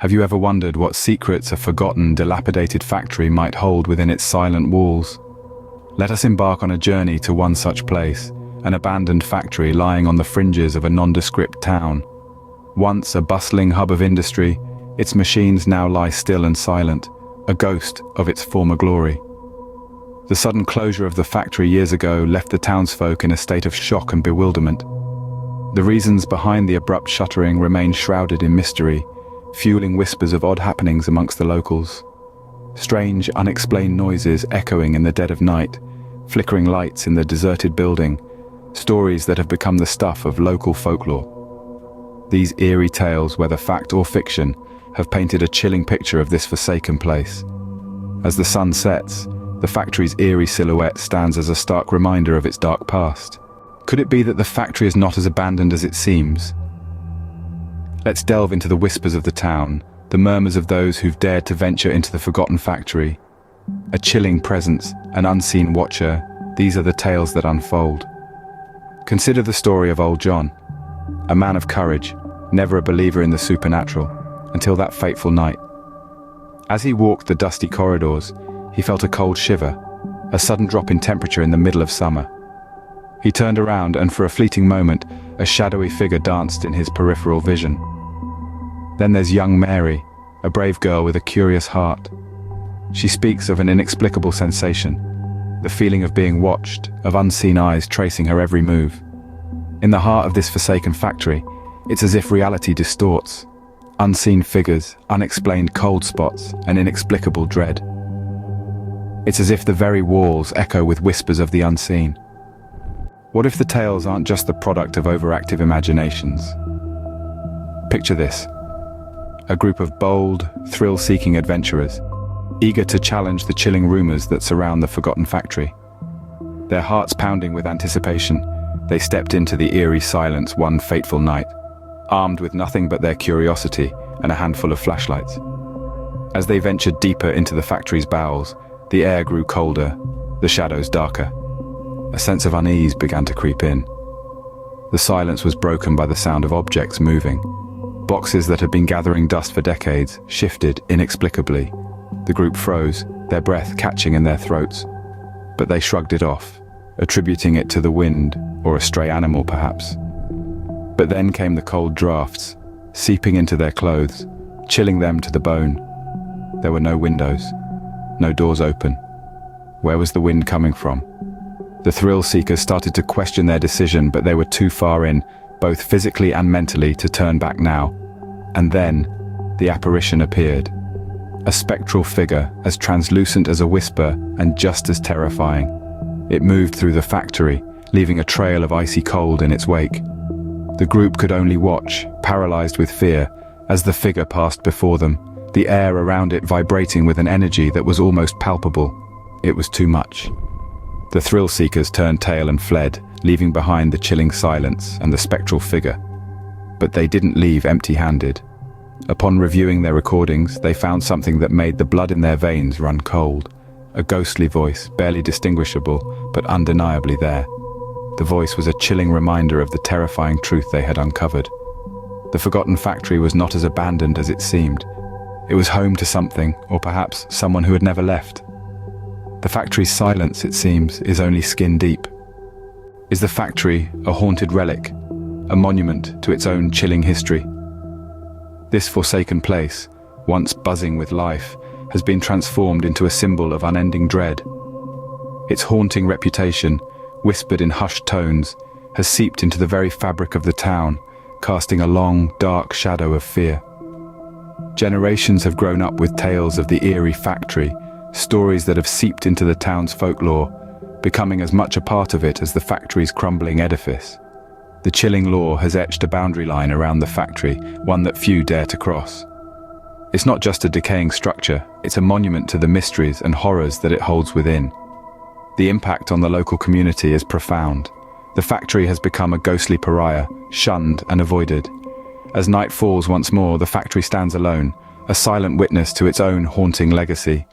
Have you ever wondered what secrets a forgotten, dilapidated factory might hold within its silent walls? Let us embark on a journey to one such place, an abandoned factory lying on the fringes of a nondescript town. Once a bustling hub of industry, its machines now lie still and silent, a ghost of its former glory. The sudden closure of the factory years ago left the townsfolk in a state of shock and bewilderment. The reasons behind the abrupt shuttering remain shrouded in mystery, fueling whispers of odd happenings amongst the locals. Strange, unexplained noises echoing in the dead of night, flickering lights in the deserted building, stories that have become the stuff of local folklore. These eerie tales, whether fact or fiction, have painted a chilling picture of this forsaken place. As the sun sets, the factory's eerie silhouette stands as a stark reminder of its dark past. Could it be that the factory is not as abandoned as it seems? Let's delve into the whispers of the town, the murmurs of those who've dared to venture into the forgotten factory. A chilling presence, an unseen watcher, these are the tales that unfold. Consider the story of old John, a man of courage, never a believer in the supernatural, until that fateful night. As he walked the dusty corridors, he felt a cold shiver, a sudden drop in temperature in the middle of summer. He turned around and for a fleeting moment, a shadowy figure danced in his peripheral vision. Then there's young Mary, a brave girl with a curious heart. She speaks of an inexplicable sensation, the feeling of being watched, of unseen eyes tracing her every move. In the heart of this forsaken factory, it's as if reality distorts. Unseen figures, unexplained cold spots, and inexplicable dread. It's as if the very walls echo with whispers of the unseen. What if the tales aren't just the product of overactive imaginations? Picture this. A group of bold, thrill-seeking adventurers, eager to challenge the chilling rumors that surround the forgotten factory. Their hearts pounding with anticipation, they stepped into the eerie silence one fateful night, armed with nothing but their curiosity and a handful of flashlights. As they ventured deeper into the factory's bowels, the air grew colder, the shadows darker. A sense of unease began to creep in. The silence was broken by the sound of objects moving. Boxes that had been gathering dust for decades shifted inexplicably. The group froze, their breath catching in their throats. But they shrugged it off, attributing it to the wind or a stray animal perhaps. But then came the cold drafts, seeping into their clothes, chilling them to the bone. There were no windows, no doors open. Where was the wind coming from? The thrill-seekers started to question their decision, but they were too far in, both physically and mentally, to turn back now. And then, the apparition appeared. A spectral figure, as translucent as a whisper and just as terrifying. It moved through the factory, leaving a trail of icy cold in its wake. The group could only watch, paralyzed with fear, as the figure passed before them, the air around it vibrating with an energy that was almost palpable. It was too much. The thrill-seekers turned tail and fled, leaving behind the chilling silence and the spectral figure. But they didn't leave empty-handed. Upon reviewing their recordings, they found something that made the blood in their veins run cold. A ghostly voice, barely distinguishable, but undeniably there. The voice was a chilling reminder of the terrifying truth they had uncovered. The forgotten factory was not as abandoned as it seemed. It was home to something, or perhaps someone who had never left. The factory's silence, it seems, is only skin deep. Is the factory a haunted relic, a monument to its own chilling history? This forsaken place, once buzzing with life, has been transformed into a symbol of unending dread. Its haunting reputation, whispered in hushed tones, has seeped into the very fabric of the town, casting a long, dark shadow of fear. Generations have grown up with tales of the eerie factory, stories that have seeped into the town's folklore, becoming as much a part of it as the factory's crumbling edifice. The chilling lore has etched a boundary line around the factory, one that few dare to cross. It's not just a decaying structure, it's a monument to the mysteries and horrors that it holds within. The impact on the local community is profound. The factory has become a ghostly pariah, shunned and avoided. As night falls once more, the factory stands alone, a silent witness to its own haunting legacy.